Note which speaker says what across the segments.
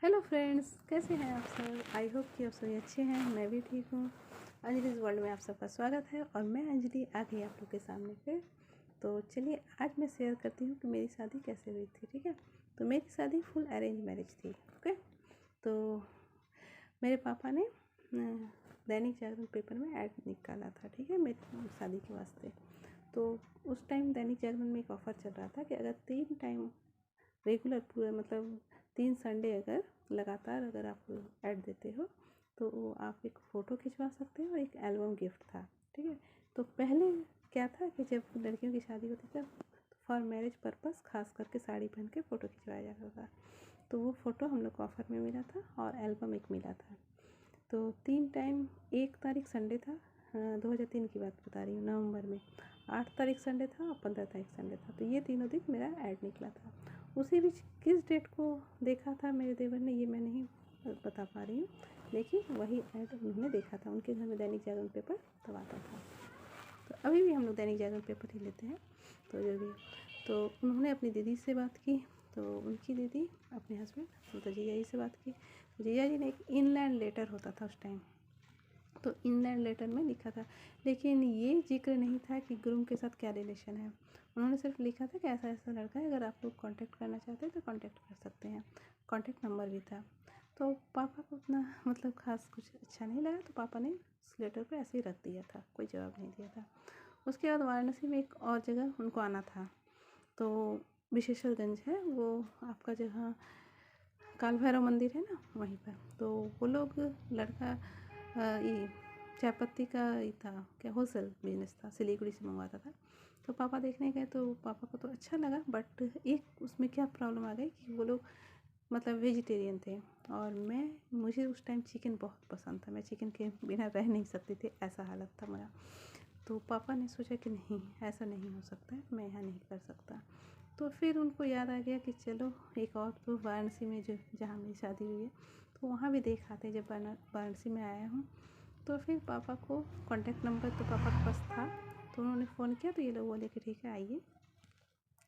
Speaker 1: Hello friends, कैसे हैं आप सब। आई होप कि आप सभी अच्छे हैं। मैं भी ठीक हूँ। अंजलि's वर्ल्ड में आप सबका स्वागत है और मैं अंजलि आ गई आप लोग के सामने पे। तो चलिए आज मैं शेयर करती हूँ कि मेरी शादी कैसे हुई थी। ठीक है, तो मेरी शादी फुल अरेंज मैरिज थी। ओके, तो मेरे पापा ने दैनिक जागरण पेपर में ऐड निकाला था, ठीक है, मेरी शादी के वास्ते। तो उस टाइम दैनिक जागरण में एक ऑफ़र चल रहा था कि अगर 3 टाइम रेगुलर पूरा मतलब 3 संडे अगर लगातार अगर आप ऐड देते हो तो आप एक फ़ोटो खिंचवा सकते हो और एक एल्बम गिफ्ट था। ठीक है, तो पहले क्या था कि जब लड़कियों की शादी होती थी फॉर मैरिज पर्पस खास करके साड़ी पहन के फ़ोटो खिंचवाया जाता था। तो वो फ़ोटो हम लोग को ऑफ़र में मिला था और एल्बम एक मिला था। तो 3 टाइम, 1 तारीख संडे था, 2003 की बात बता रही हूँ, नवंबर में 8 तारीख संडे था और 15 तारीख संडे था। तो ये तीनों दिन मेरा ऐड निकला था। उसी बीच किस डेट को देखा था मेरे देवर ने ये मैं नहीं बता पा रही हूँ, लेकिन वही ऐड उन्होंने देखा था। उनके घर में दैनिक जागरण पेपर तब आता था। तो अभी भी हम लोग दैनिक जागरण पेपर ही लेते हैं। तो जो भी, तो उन्होंने अपनी दीदी से बात की, तो उनकी दीदी अपने हस्बैंड मतलब जीजा जी से बात की। तो जीजा जी ने एक इनलैंड लेटर होता था उस टाइम, तो इनलैंड लेटर में लिखा था, लेकिन ये जिक्र नहीं था कि ग्रूम के साथ क्या रिलेशन है। उन्होंने सिर्फ लिखा था कि ऐसा ऐसा लड़का है, अगर आप लोग कांटेक्ट करना चाहते हैं तो कांटेक्ट कर सकते हैं। कांटेक्ट नंबर भी था। तो पापा को उतना मतलब खास कुछ अच्छा नहीं लगा, तो पापा ने उस लेटर को ऐसे ही रख दिया था, कोई जवाब नहीं दिया था। उसके बाद वाराणसी में एक और जगह उनको आना था, तो विशेश्वरगंज है वो आपका, जहाँ काल भैरव मंदिर है ना, वहीं पर। तो वो लोग लड़का ये चाय पत्ती का ही था, क्या होलसेल बिजनेस था, सिलीगुड़ी से मंगवाता था। तो पापा देखने गए तो पापा को तो अच्छा लगा, बट एक उसमें क्या प्रॉब्लम आ गई कि वो लोग मतलब वेजिटेरियन थे और मुझे उस टाइम चिकन बहुत पसंद था। मैं चिकन के बिना रह नहीं सकती थी, ऐसा हालत था मेरा। तो पापा ने सोचा कि नहीं, ऐसा नहीं हो सकता है, मैं यहाँ नहीं कर सकता। तो फिर उनको याद आ गया कि चलो एक और तो वाराणसी में जो जहाँ मेरी शादी हुई है तो वहाँ भी देख आते। जब वाराणसी में आया हूँ तो फिर पापा को कॉन्टेक्ट नंबर तो पापा के पास था, तो उन्होंने फ़ोन किया तो ये लोग बोले कि ठीक है आइए।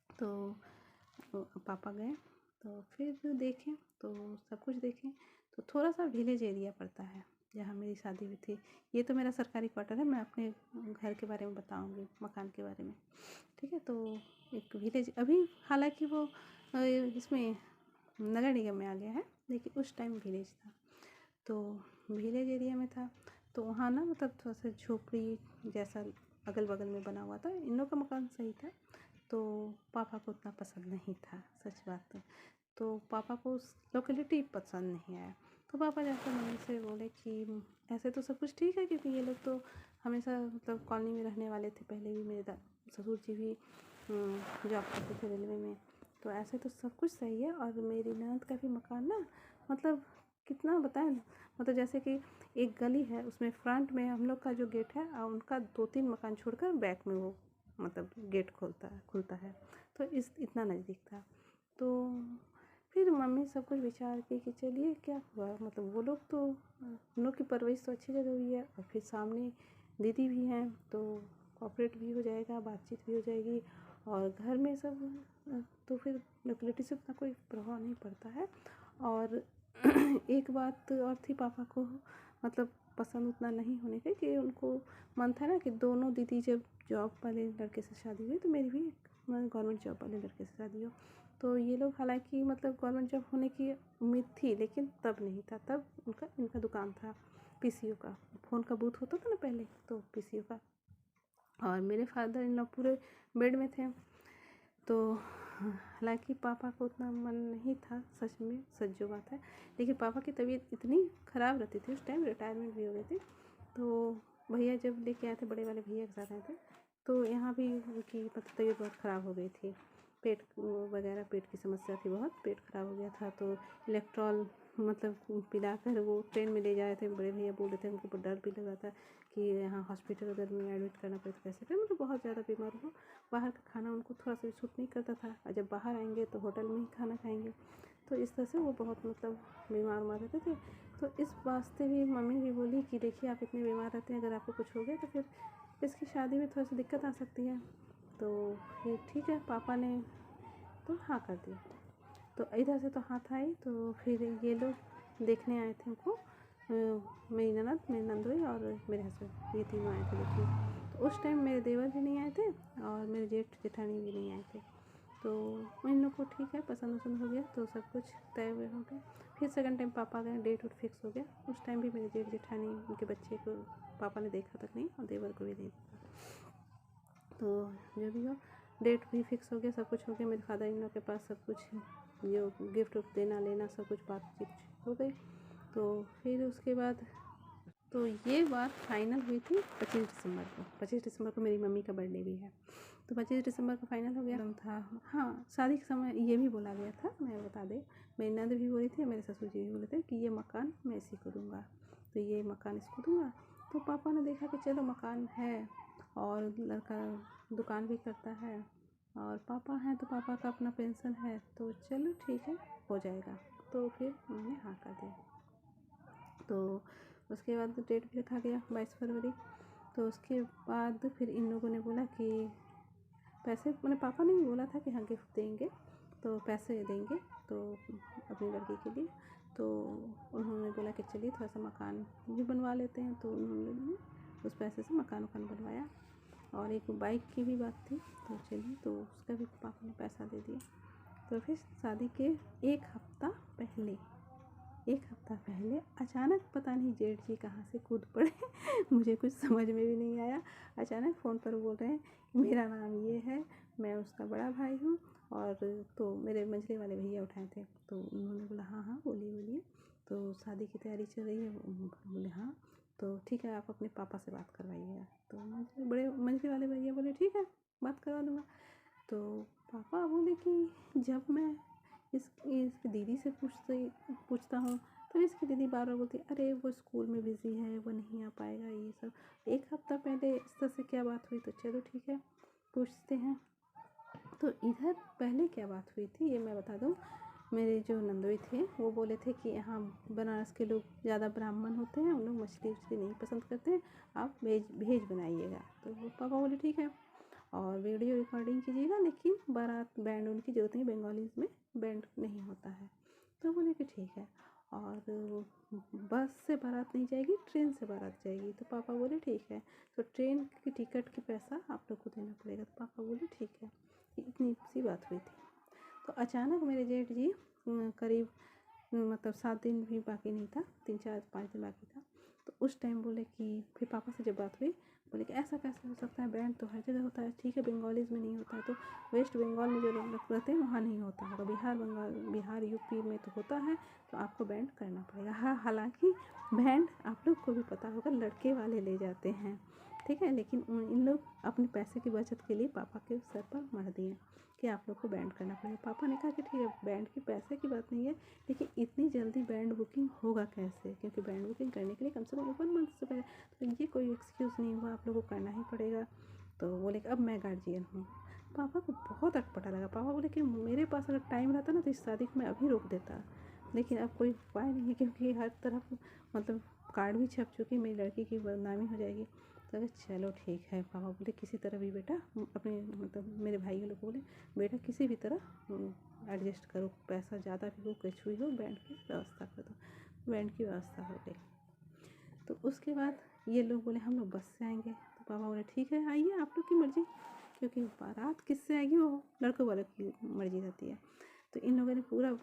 Speaker 1: तो पापा गए, तो फिर देखें तो सब कुछ देखें। तो थोड़ा सा विलेज एरिया पड़ता है जहाँ मेरी शादी हुई थी। ये तो मेरा सरकारी क्वार्टर है, मैं अपने घर के बारे में बताऊँगी, मकान के बारे में। ठीक है, तो एक विलेज अभी हालांकि वो इसमें नगर निगम में आ गया है, लेकिन उस टाइम विलेज था। तो विलेज एरिया में था, तो वहाँ ना मतलब थोड़ा सा झोपड़ी जैसा अगल बगल में बना हुआ था। इन लोग का मकान सही था, तो पापा को उतना पसंद नहीं था, सच बात है। तो पापा को उस लोकेलिटी पसंद नहीं आया। तो पापा जाकर मम्मी से बोले कि ऐसे तो सब कुछ ठीक है, क्योंकि ये लोग तो हमेशा मतलब कॉलोनी में रहने वाले थे। पहले भी मेरे ससुर जी भी जॉब करते थे रेलवे में, तो ऐसे तो सब कुछ सही है। और मेरी ननद का भी मकान ना मतलब कितना बताएं, मतलब जैसे कि एक गली है, उसमें फ्रंट में हम लोग का जो गेट है और उनका 2-3 मकान छोड़कर बैक में वो मतलब गेट खुलता है। तो इतना नज़दीक था। तो फिर मम्मी सब कुछ विचार की कि चलिए क्या हुआ, मतलब वो लोग तो उन लोग की परवरिश तो अच्छी जगह हुई है और फिर सामने दीदी भी हैं, तो कोऑपरेट भी हो जाएगा, बातचीत भी हो जाएगी और घर में सब तो फिर लोकेलिटी से उतना कोई प्रभाव नहीं पड़ता है। और एक बात और थी, पापा को मतलब पसंद उतना नहीं होने का कि उनको मन था ना कि दोनों दीदी जब जॉब वाले लड़के से शादी हुई तो मेरी भी गवर्नमेंट जॉब वाले लड़के से शादी हो। तो ये लोग हालांकि मतलब गवर्नमेंट जॉब होने की उम्मीद थी, लेकिन तब नहीं था। तब इनका दुकान था पीसीओ का, फ़ोन का बूथ होता था ना पहले, तो पीसीओ का। और मेरे फादर इन लोग पूरे बेड में थे। तो हालांकि पापा को उतना मन नहीं था, सच में सच जो बात है। लेकिन पापा की तबीयत इतनी ख़राब रहती थी उस टाइम, रिटायरमेंट भी हो गई थी। तो भैया जब लेके आए थे, बड़े वाले भैया के साथ आए थे, तो यहाँ भी उनकी तबीयत बहुत ख़राब हो गई थी। पेट वगैरह, पेट की समस्या थी बहुत, पेट ख़राब हो गया था। तो इलेक्ट्रॉल मतलब पिलाकर वो ट्रेन में ले जाए थे। बड़े भैया बोल रहे थे, उनको डर भी लगा था कि यहाँ हॉस्पिटल अगर में एडमिट करना पड़े तो कैसे करें, मतलब बहुत ज़्यादा बीमार हो। बाहर का खाना उनको थोड़ा सा भी सूट नहीं करता था, और जब बाहर आएंगे तो होटल में ही खाना खाएंगे। तो इस तरह से वो बहुत मतलब बीमार रहते थे। तो इस वास्ते भी मम्मी भी बोली कि देखिए आप इतने बीमार रहते हैं, अगर आपको कुछ हो गया तो फिर इसकी शादी में थोड़ी सी दिक्कत आ सकती है। तो फिर ठीक है, पापा ने तो हाँ कर दिया। तो इधर से तो हाथ आई, तो फिर ये लोग देखने आए थे उनको, मेरी ननद, मेरी नंदोई और मेरे हस्बैंड, ये तीनों आए थे देखने। तो उस टाइम मेरे देवर भी नहीं आए थे और मेरे जेठ जेठानी भी नहीं आए थे। तो इन लोग को ठीक है, पसंद वसंद हो गया, तो सब कुछ तय हुए हो गया। फिर सेकंड टाइम पापा गए, डेट वोट फिक्स हो गया। उस टाइम भी मेरे जेठ जेठानी उनके बच्चे को पापा ने देखा तक नहीं और देवर को भी नहीं देखा। तो जो भी हो, डेट भी फिक्स हो गया, सब कुछ हो गया। मेरे फादर इन लोग के पास सब कुछ जो गिफ्ट देना लेना सब कुछ बातचीत हो गई। तो फिर उसके बाद तो ये बात फाइनल हुई थी 25 दिसंबर को। 25 दिसंबर को मेरी मम्मी का बर्थडे भी है, तो 25 दिसंबर को फाइनल हो गया था। हाँ, शादी के समय ये भी बोला गया था, मैं बता दें, मेरी नंद भी बोली थी, मेरे ससुर जी भी बोले थे कि ये मकान मैं इसी को दूँगा, तो ये मकान इसको दूँगा। तो पापा ने देखा कि चलो मकान है और लड़का दुकान भी करता है और पापा हैं तो पापा का अपना पेंशन है, तो चलो ठीक है, हो जाएगा। तो फिर उन्होंने हाँ कर दिया। तो उसके बाद डेट भी रखा गया 22 फरवरी। तो उसके बाद फिर इन लोगों ने बोला कि पैसे, मैंने पापा ने भी बोला था कि हाँ गिफ्ट देंगे, तो पैसे देंगे तो अपनी लड़की के लिए। तो उन्होंने बोला कि चलिए थोड़ा सा मकान भी बनवा लेते हैं, तो उन्होंने उस पैसे से मकान वकान बनवाया। और एक बाइक की भी बात थी, तो चलिए तो उसका भी पापा ने पैसा दे दिया। तो फिर शादी के एक हफ्ता पहले अचानक पता नहीं जेठ जी कहाँ से कूद पड़े मुझे कुछ समझ में भी नहीं आया। अचानक फ़ोन पर बोल रहे हैं कि मेरा नाम ये है, मैं उसका बड़ा भाई हूँ। और तो मेरे मंझले वाले भैया उठाए थे, तो उन्होंने बोला हाँ हाँ बोलिए बोलिए, तो शादी की तैयारी चल रही है। बोले हाँ, तो ठीक है आप अपने पापा से बात करवाइएगा। तो मंझले वाले भैया बोले ठीक है, बात करवा दूँगा। तो पापा बोले कि जब मैं इसकी दीदी से पूछता हूँ, तो इसकी दीदी बार बार बोलती है अरे वो स्कूल में बिज़ी है, वो नहीं आ पाएगा, ये सब। एक हफ्ता पहले इस तरह से क्या बात हुई, तो चलो ठीक है पूछते हैं। तो इधर पहले क्या बात हुई थी ये मैं बता दूँ। मेरे जो नंदोई थे वो बोले थे कि यहाँ बनारस के लोग ज़्यादा ब्राह्मण होते हैं, उन लोग मछली उछली नहीं पसंद करते हैं, आप भेज बनाइएगा। तो वो पापा बोले ठीक है, और वीडियो रिकॉर्डिंग कीजिएगा, लेकिन बारात बैंड उनकी जरूरत नहीं, बंगालीज़ में बैंड नहीं होता है। तो बोले कि ठीक है, और बस से बारात नहीं जाएगी, ट्रेन से बारात जाएगी। तो पापा बोले ठीक है, तो ट्रेन की टिकट की पैसा आप लोग को देना पड़ेगा। तो पापा बोले ठीक है। इतनी सी बात हुई थी। तो अचानक मेरे जेठ जी करीब मतलब 7 दिन भी बाकी नहीं था, 3-4-5 दिन बाकी था। तो उस टाइम बोले कि फिर पापा से जब बात हुई, बोले कि ऐसा कैसे हो सकता है, बैंड तो हर जगह होता है। ठीक है बंगालीज़ में नहीं होता है, तो वेस्ट बंगाल में जो लोग रहते हैं वहाँ नहीं होता है, तो बिहार यूपी में तो होता है, तो आपको बैंड करना पड़ेगा। हाँ, हालांकि बैंड आप लोग को भी पता होगा लड़के वाले ले जाते हैं, ठीक है, लेकिन इन लोग अपने पैसे की बचत के लिए पापा के सर पर मर दिए कि आप लोग को बैंड करना पड़ेगा। पापा ने कहा कि ठीक है, बैंड की पैसे की बात नहीं है, लेकिन इतनी जल्दी बैंड बुकिंग होगा कैसे, क्योंकि बैंड बुकिंग करने के लिए कम से कम 1 मंथ से पहले, तो ये कोई एक्सक्यूज़ नहीं हुआ, आप लोगों को करना ही पड़ेगा। तो बोले कि अब मैं गार्जियन हूँ। पापा को बहुत अटपटा लगा। पापा बोले कि मेरे पास अगर टाइम रहता ना तो इस शादी को मैं अभी रोक देता, लेकिन अब कोई उपाय नहीं है, क्योंकि हर तरफ मतलब कार्ड भी छप चुकी, मेरी लड़की की बदनामी हो जाएगी। तो चलो ठीक है। पापा बोले किसी तरह भी बेटा अपने मतलब मेरे भाई लोग बोले बेटा किसी भी तरह एडजस्ट करो, पैसा ज़्यादा भी हो कुछ भी हो, बैंड की व्यवस्था कर दो। बैंड की व्यवस्था हो गई। तो उसके बाद ये लोग बोले हम लोग बस से आएंगे। तो पापा बोले ठीक है आइए, आप लोग की मर्ज़ी, क्योंकि बारात किससे आएगी वो लड़कों वालों की मर्ज़ी रहती है। तो इन लोगों ने पूरा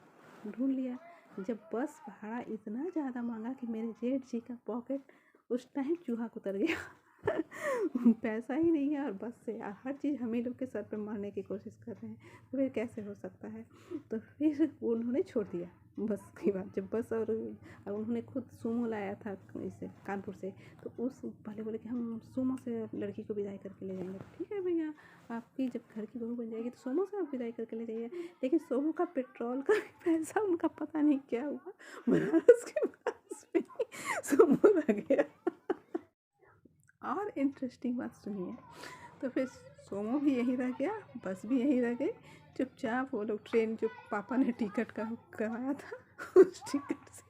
Speaker 1: ढूंढ लिया। जब बस भाड़ा इतना ज़्यादा मांगा कि मेरे जेठ जी का पॉकेट उस टाइम चूहा कुतर गया पैसा ही नहीं है और बस से हर चीज़ हम ही लोग के सर पे मारने की कोशिश कर रहे हैं, तो फिर कैसे हो सकता है। तो फिर उन्होंने छोड़ दिया बस की बात। जब बस और उन्होंने खुद सूमो लाया था इसे कानपुर से, तो उस पहले बोले कि हम सूमो से लड़की को विदाई करके ले जाएंगे। ठीक है भैया, आपकी जब घर की बहू बन जाएगी तो सोमो से आप विदाई करके ले जाइए, लेकिन सोमो का पेट्रोल का पैसा उनका पता नहीं क्या हुआ, बनारस के पास में सोमो रह गया। और इंटरेस्टिंग बात सुनिए, तो फिर सोमो भी यहीं रह गया, बस भी यहीं रह गई। चुपचाप वो लोग ट्रेन जो पापा ने टिकट का कराया था उस टिकट से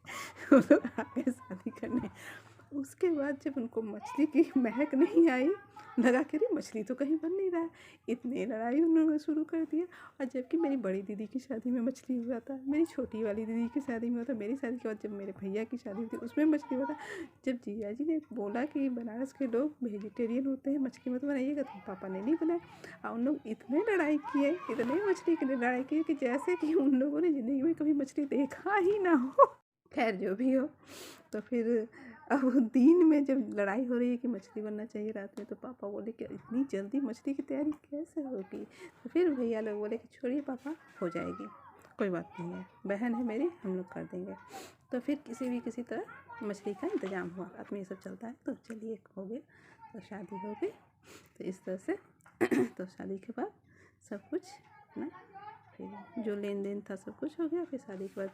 Speaker 1: वो लोग आ गए शादी करने। उसके बाद जब उनको मछली की महक नहीं आई, लगा कि अरे मछली तो कहीं बन नहीं रहा है, इतनी लड़ाई उन्होंने शुरू कर दिया। और जबकि मेरी बड़ी दीदी की शादी में मछली हुआ था, मेरी छोटी वाली दीदी की शादी में हुआ था, मेरी शादी के बाद जब मेरे भैया की शादी हुई थी उसमें मछली हुआ था। जब जीजा जी ने बोला कि बनारस के लोग वेजिटेरियन होते हैं, मछली मत बनाइएगा, तो पापा ने नहीं बनाया। और उन लोग इतने लड़ाई किए, इतने मछली के लिए लड़ाई किए कि जैसे कि उन लोगों ने ज़िंदगी में कभी मछली देखा ही ना हो। खैर जो भी हो, तो फिर अब दिन में जब लड़ाई हो रही है कि मछली बनना चाहिए रात में, तो पापा बोले कि इतनी जल्दी मछली की तैयारी कैसे होगी। तो फिर भैया लोग बोले कि छोड़िए पापा, हो जाएगी, कोई बात नहीं है, बहन है मेरी, हम लोग कर देंगे। तो फिर किसी तरह मछली का इंतज़ाम हुआ। रात में ये सब चलता है। तो चलिए हो गया, तो शादी हो गई। तो इस तरह से तो शादी के बाद सब कुछ ना, फिर जो लेन देन था सब कुछ हो गया। फिर शादी के बाद,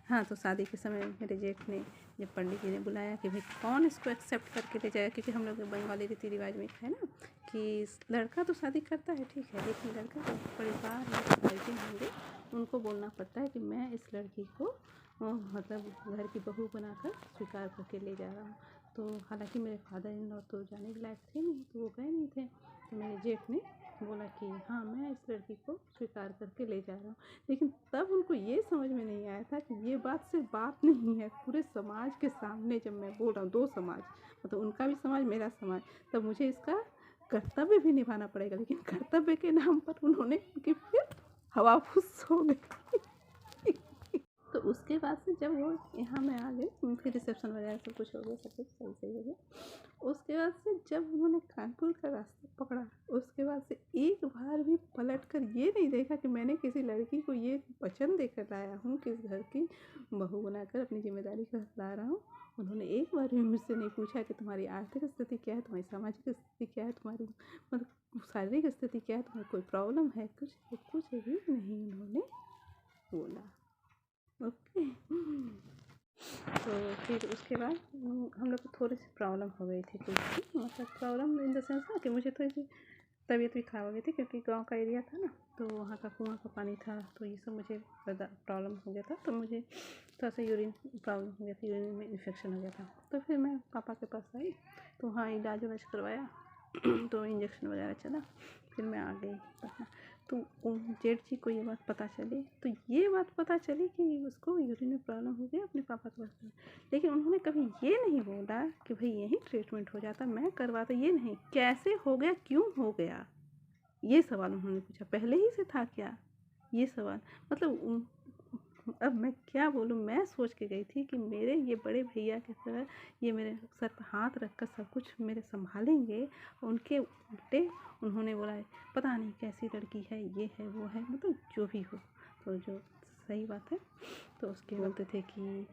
Speaker 1: हाँ, तो शादी के समय मेरे जेठ ने, जब पंडित जी ने बुलाया कि भाई कौन इसको एक्सेप्ट करके ले जाएगा, क्योंकि हम लोग बंगाली रीति रिवाज में है ना कि लड़का तो शादी करता है ठीक है, लेकिन लड़का का परिवार में होंगे, उनको बोलना पड़ता है कि मैं इस लड़की को मतलब घर की बहू बनाकर स्वीकार करके ले जा रहा हूँ। तो हालांकि मेरे फादर इन लॉ तो जाने के लायक थे नहीं, तो वो गए नहीं थे। तो मेरे जेठ ने बोला कि हाँ, मैं इस लड़की को स्वीकार करके ले जा रहा हूँ। लेकिन तब उनको ये समझ में नहीं आया था कि ये बात सिर्फ बात नहीं है, पूरे समाज के सामने जब मैं बोल रहा हूँ, दो समाज, मतलब उनका भी समाज, मेरा समाज, तब मुझे इसका कर्तव्य भी निभाना पड़ेगा। लेकिन कर्तव्य के नाम पर उन्होंने उनकी फिर हवा फुस हो गई। तो उसके बाद से जब वो यहाँ मैं आ गई, फिर रिसेप्शन वगैरह सब कुछ हो गया, सब कुछ सही सही हो गया। उसके बाद से जब उन्होंने कानपुर का रास्ता पकड़ा, उसके बाद से एक बार भी पलट कर ये नहीं देखा कि मैंने किसी लड़की को ये वचन देकर लाया हूँ कि इस घर की बहू बनाकर अपनी जिम्मेदारी का ला रहा हूँ। उन्होंने एक बार भी मुझसे नहीं पूछा कि तुम्हारी आर्थिक स्थिति क्या है, तुम्हारी सामाजिक स्थिति क्या है, तुम्हारी मतलब शारीरिक स्थिति क्या है, तुम्हें कोई प्रॉब्लम है, कुछ भी नहीं उन्होंने बोला। ओके। तो फिर उसके बाद हम लोग को थोड़ी सी प्रॉब्लम हो गई थी, कुछ मतलब प्रॉब्लम इन द सेंस ना कि मुझे थोड़ी सी तबीयत भी खराब हो गई थी, क्योंकि गांव का एरिया था ना, तो वहाँ का कुआं का पानी था, तो ये सब मुझे ज़्यादा प्रॉब्लम हो गया था। तो मुझे थोड़ा सा यूरिन प्रॉब्लम हो गया था, यूरिन में इन्फेक्शन हो गया था। तो फिर मैं पापा के पास आई, तो वहाँ इलाज उलाज करवाया, तो इंजेक्शन वगैरह चला, फिर मैं आ गई पटना। तो जेठ जी को ये बात पता चली, तो ये बात पता चली कि उसको यूरिन में प्रॉब्लम हो गया, अपने पापा के पास। लेकिन उन्होंने कभी ये नहीं बोला कि भाई यही ट्रीटमेंट हो जाता, मैं करवाता, ये नहीं, कैसे हो गया, क्यों हो गया, ये सवाल उन्होंने पूछा। पहले ही से था क्या, ये सवाल, मतलब अब मैं क्या बोलूँ, मैं सोच के गई थी कि मेरे ये बड़े भैया की तरह ये मेरे सर पर हाथ रख कर सब कुछ मेरे संभालेंगे। उनके उल्टे उन्होंने बोला पता नहीं कैसी लड़की है, ये है वो है, मतलब जो भी हो, तो जो सही बात है। तो उसके बोलते थे कि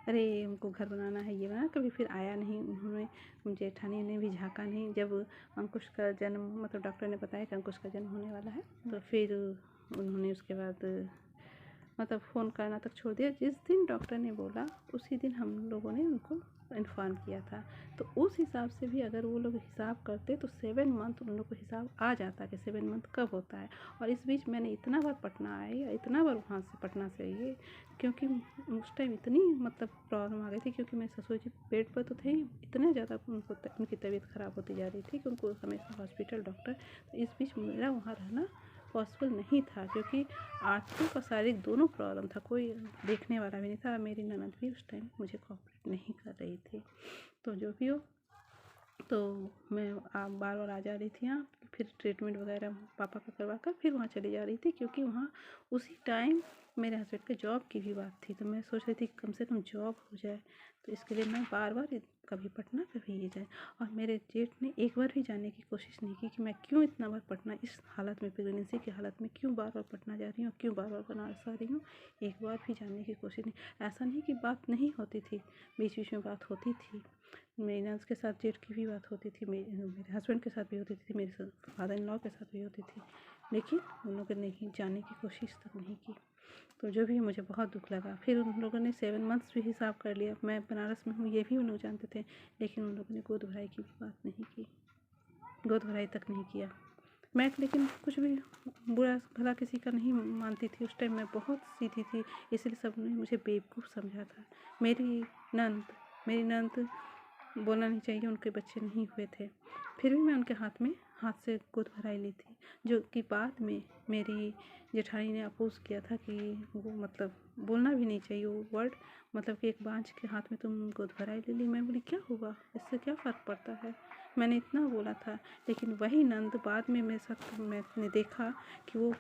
Speaker 1: अरे हमको घर बनाना है, ये बनाना, कभी फिर आया नहीं। उन्होंने, जेठानी ने भी झाँका नहीं। जब अंकुश का जन्म, मतलब डॉक्टर ने बताया कि अंकुश का जन्म होने वाला है, तो फिर उन्होंने उसके बाद मतलब फ़ोन करना तक छोड़ दिया। जिस दिन डॉक्टर ने बोला उसी दिन हम लोगों ने उनको इन्फॉर्म किया था। तो उस हिसाब से भी अगर वो लोग हिसाब करते तो 7 मंथ उन लोग को हिसाब आ जाता कि 7 मंथ कब होता है। और इस बीच मैंने इतना बार पटना आई, इतना बार वहाँ से पटना से आई, क्योंकि उस टाइम इतनी मतलब प्रॉब्लम आ गई थी, क्योंकि मेरे ससुर जी पेट पर तो थे ही, इतने ज़्यादा उनकी तबीयत ख़राब होती जा रही थी कि उनको हमेशा हॉस्पिटल डॉक्टर। तो इस बीच मेरा वहाँ रहना पॉसिबल नहीं था, क्योंकि आर्थिक और शारीरिक दोनों प्रॉब्लम था, कोई देखने वाला भी नहीं था। मेरी ननद भी उस टाइम मुझे कोऑपरेट नहीं कर रही थी। तो जो भी हो, तो मैं बार बार आ जा रही थी यहाँ, फिर ट्रीटमेंट वगैरह पापा का करवा कर फिर वहाँ चली जा रही थी, क्योंकि वहाँ उसी टाइम मेरे हस्बैंड के जॉब की भी बात थी। तो मैं सोच रही थी कम से कम जॉब हो जाए, तो इसके लिए मैं बार बार कभी पटना कभी ये जाए। और मेरे जेठ ने एक बार भी जाने की कोशिश नहीं की कि मैं क्यों इतना बार पटना, इस हालत में, प्रेगनेंसी की हालत में क्यों बार बार पटना जा रही हूँ, क्यों बार बार बनारस आ रही हूँ। एक बार भी जाने की कोशिश नहीं। ऐसा नहीं कि बात नहीं होती थी, बीच बीच में बात होती थी। मेरी नंस के साथ जेठ की भी बात होती थी, मेरे हस्बैंड के साथ भी होती थी, मेरे फादर इन लॉ के साथ भी होती थी, लेकिन उन लोगों ने नहीं जाने की कोशिश तक नहीं की। तो जो भी मुझे बहुत दुख लगा। फिर उन लोगों ने 7 मंथ्स भी हिसाब कर लिया, मैं बनारस में हूँ ये भी उन लोग जानते थे, लेकिन उन लोगों ने गोद भराई की भी बात नहीं की, गोद भराई तक नहीं किया। मैं लेकिन कुछ भी बुरा भला किसी का नहीं मानती थी, उस टाइम मैं बहुत सीधी थी, इसलिए सब ने मुझे बेवकूफ़ समझा था। मेरी नंद बोलना नहीं चाहिए, उनके बच्चे नहीं हुए थे, फिर भी मैं उनके हाथ से गोद भराई ली थी, जो कि बाद में मेरी जेठानी ने अपोज़ किया था कि वो मतलब बोलना भी नहीं चाहिए वो वर्ड, मतलब कि एक बांझ के हाथ में तुम गोद भराई ले ली। मैं बोली क्या हुआ, इससे क्या फ़र्क पड़ता है, मैंने इतना बोला था। लेकिन वही नंद बाद में मेरे साथ मैंने देखा कि वो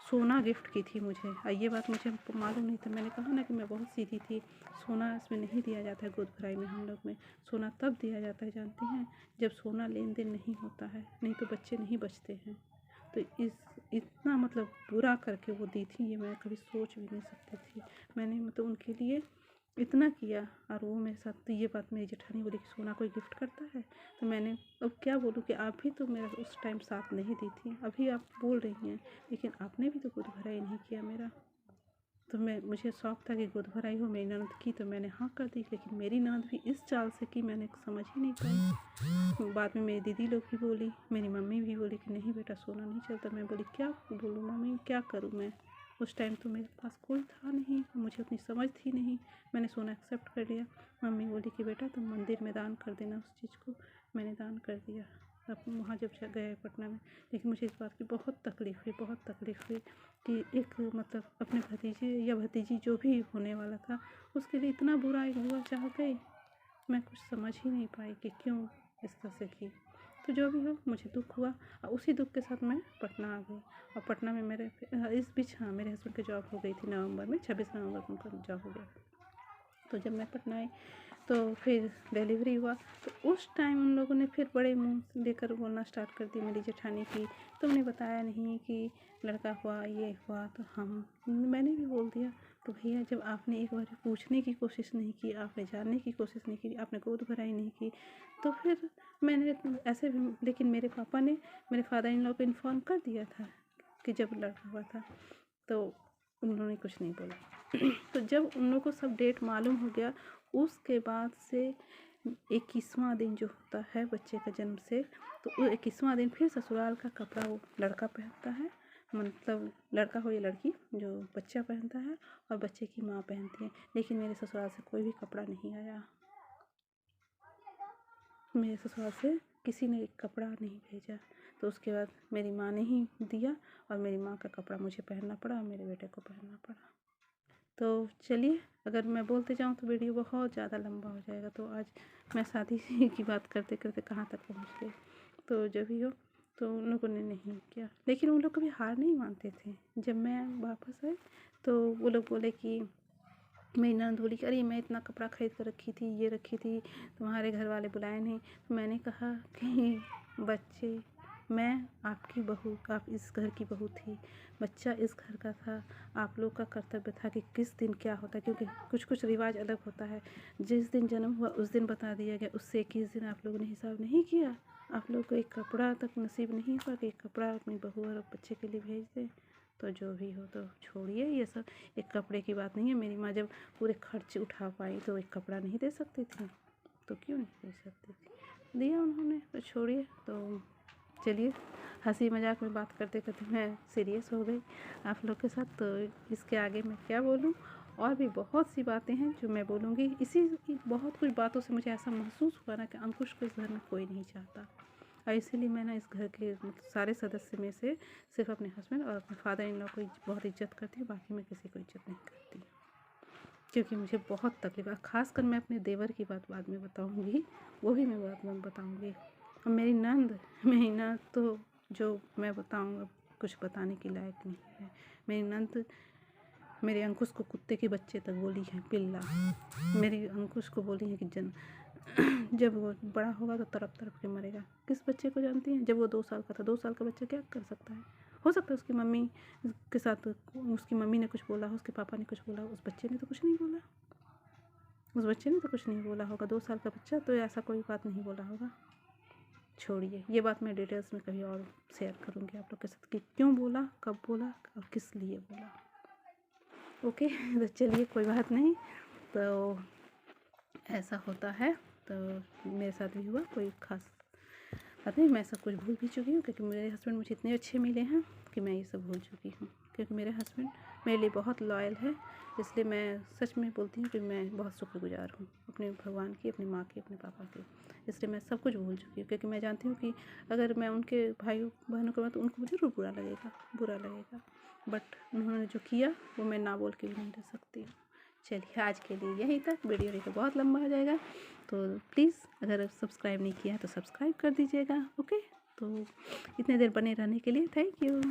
Speaker 1: सोना गिफ्ट की थी मुझे, और ये बात मुझे मालूम नहीं था। मैंने कहा ना कि मैं बहुत सीधी थी, सोना इसमें नहीं दिया जाता है गोद भराई में। हम लोग में सोना तब दिया जाता है जानते हैं, जब सोना लेन देन नहीं होता है, नहीं तो बच्चे नहीं बचते हैं। तो इतना मतलब बुरा करके वो दी थी, ये मैं कभी सोच भी नहीं सकती थी। मैंने मतलब उनके लिए इतना किया, और वो मेरे साथ, तो ये बात मेरी जेठानी बोली कि सोना कोई गिफ्ट करता है। तो मैंने अब क्या बोलूँ कि आप भी तो मेरा उस टाइम साथ नहीं दी थी, अभी आप बोल रही हैं, लेकिन आपने भी तो गोद भराई नहीं किया मेरा। तो मुझे शौक था कि गोद भराई हो, मेरी ननद की, तो मैंने हाँ कर दी। लेकिन मेरी ननद भी इस चाल से की, मैंने समझ ही नहीं पाई। बाद में मेरी दीदी लोग भी बोली, मेरी मम्मी भी बोली कि नहीं बेटा सोना नहीं चलता। मैं बोली क्या बोलूँ मम्मी, क्या करूँ मैं, उस टाइम तो मेरे पास कोई था नहीं, मुझे उतनी समझ थी नहीं, मैंने सोना एक्सेप्ट कर लिया। मम्मी बोली कि बेटा तुम मंदिर में दान कर देना उस चीज़ को। मैंने दान कर दिया अब वहाँ जब गए पटना में। लेकिन मुझे इस बात की बहुत तकलीफ़ हुई, बहुत तकलीफ़ हुई कि एक मतलब अपने भतीजे या भतीजी जो भी होने वाला था, उसके लिए इतना बुरा एक बुरा चाह गई। मैं कुछ समझ ही नहीं पाई कि क्यों इस तरह से की। तो जो भी हो, मुझे दुख हुआ, और उसी दुख के साथ मैं पटना आ गई। और पटना में मेरे इस बीच हाँ मेरे हस्बैंड की जॉब हो गई थी नवंबर में, 26 नवंबर को उनका जॉब हो गया। तो जब मैं पटना आई तो फिर डिलीवरी हुआ, तो उस टाइम उन लोगों ने फिर बड़े मुँह लेकर बोलना स्टार्ट कर दी मेरी जेठानी की, तुमने बताया नहीं कि लड़का हुआ, ये हुआ। तो मैंने भी बोल दिया। तो भैया जब आपने एक बार पूछने की कोशिश नहीं की, आपने जानने की कोशिश नहीं की, आपने गोद भराई नहीं की, तो फिर मैंने ऐसे भी, लेकिन मेरे पापा ने मेरे फादर इन लॉ को इन्फॉर्म कर दिया था कि जब लड़का हुआ था, तो उन्होंने कुछ नहीं बोला। तो जब उन लोगों को सब डेट मालूम हो गया, उसके बाद से 21वां दिन जो होता है बच्चे का जन्म से, तो वो 21वां दिन फिर ससुराल का कपड़ा वो लड़का पहनता है, मतलब लड़का हो या लड़की, जो बच्चा पहनता है और बच्चे की माँ पहनती है। लेकिन मेरे ससुराल से कोई भी कपड़ा नहीं आया, मेरे ससुराल से किसी ने एक कपड़ा नहीं भेजा। तो उसके बाद मेरी माँ ने ही दिया, और मेरी माँ का कपड़ा मुझे पहनना पड़ा और मेरे बेटे को पहनना पड़ा। तो चलिए, अगर मैं बोलते जाऊँ तो वीडियो बहुत ज़्यादा लंबा हो जाएगा। तो आज मैं शादी की बात करते करते कहाँ तक पहुँच गई। तो जो भी हो, तो उन लोगों ने नहीं किया, लेकिन उन लोग कभी हार नहीं मानते थे। जब मैं वापस आई तो वो लोग बोले कि, मेरी ननद बोली कि अरे मैं इतना कपड़ा खरीद कर रखी थी, ये रखी थी, तुम्हारे घर वाले बुलाए नहीं। तो मैंने कहा कि बच्चे, मैं आपकी बहू, आप इस घर की बहू थी, बच्चा इस घर का था, आप लोग का कर्तव्य था कि किस दिन क्या होता है, क्योंकि कुछ कुछ रिवाज अलग होता है। जिस दिन जन्म हुआ उस दिन बता दिया गया, उससे 21 दिन आप लोगों ने हिसाब नहीं किया। आप लोग को एक कपड़ा तक नसीब नहीं हुआ कि एक कपड़ा अपनी बहू और बच्चे के लिए भेज दें। तो जो भी हो, तो छोड़िए ये सब, एक कपड़े की बात नहीं है। मेरी माँ जब पूरे खर्च उठा पाई तो एक कपड़ा नहीं दे सकती थी, तो क्यों नहीं दे सकती थी, दिया उन्होंने। तो छोड़िए, तो चलिए, हंसी मजाक में बात करते करते मैं सीरियस हो गई आप लोग के साथ। तो इसके आगे मैं क्या बोलूँ, और भी बहुत सी बातें हैं जो मैं बोलूँगी। इसी बहुत कुछ बातों से मुझे ऐसा महसूस हुआ ना कि अंकुश को इस घर में कोई नहीं चाहता, और इसीलिए मैं ना इस घर के मतलब सारे सदस्य में से सिर्फ अपने हस्बैंड और अपने फादर इन लॉ को बहुत इज्जत करती हूँ, बाकी मैं किसी को इज्जत नहीं करती, क्योंकि मुझे बहुत तकलीफ है। खासकर मैं अपने देवर की बात बाद में बताऊँगी, वो भी मैं बाद में बताऊँगी। और मेरी नंद तो जो मैं बताऊँगा कुछ बताने के लायक नहीं है। मेरी नंद मेरे अंकुश को कुत्ते के बच्चे तक बोली है पिल्ला। मेरी अंकुश को बोली है कि जब वो बड़ा होगा तो तड़प तड़प के मरेगा। किस बच्चे को जानती हैं, जब वो 2 साल का था। 2 साल का बच्चा क्या कर सकता है, हो सकता है उसकी मम्मी के साथ उसकी मम्मी ने कुछ बोला हो, उसके पापा ने कुछ बोला, उस बच्चे ने तो कुछ नहीं बोला, उस बच्चे ने तो कुछ नहीं बोला होगा। 2 साल का बच्चा तो ऐसा कोई बात नहीं बोला होगा। छोड़िए, ये बात मैं डिटेल्स में कभी और शेयर करूँगी आप लोग के साथ कि क्यों बोला, कब बोला और किस लिए बोला। ओके, तो चलिए कोई बात नहीं, तो ऐसा होता है। तो मेरे साथ भी हुआ, कोई खास बात नहीं। मैं सब कुछ भूल भी चुकी हूँ, क्योंकि मेरे हस्बैंड मुझे इतने अच्छे मिले हैं कि मैं ये सब भूल चुकी हूँ। क्योंकि मेरे हस्बैंड मेरे लिए बहुत लॉयल है। इसलिए मैं सच में बोलती हूँ कि मैं बहुत शुक्रगुज़ार हूँ अपने भगवान की, अपनी माँ की, अपने पापा की। इसलिए मैं सब कुछ भूल चुकी हूँ, क्योंकि मैं जानती हूँ कि अगर मैं उनके भाइयों बहनों को तो उनको ज़रूर बुरा लगेगा। बट उन्होंने जो किया वो मैं ना बोल के भी नहीं रह सकती हूँ। चलिए आज के लिए यहीं तक, वीडियो नहीं तो बहुत लंबा हो जाएगा। तो प्लीज़ अगर सब्सक्राइब नहीं किया तो सब्सक्राइब कर दीजिएगा। ओके, तो इतने देर बने रहने के लिए थैंक यू।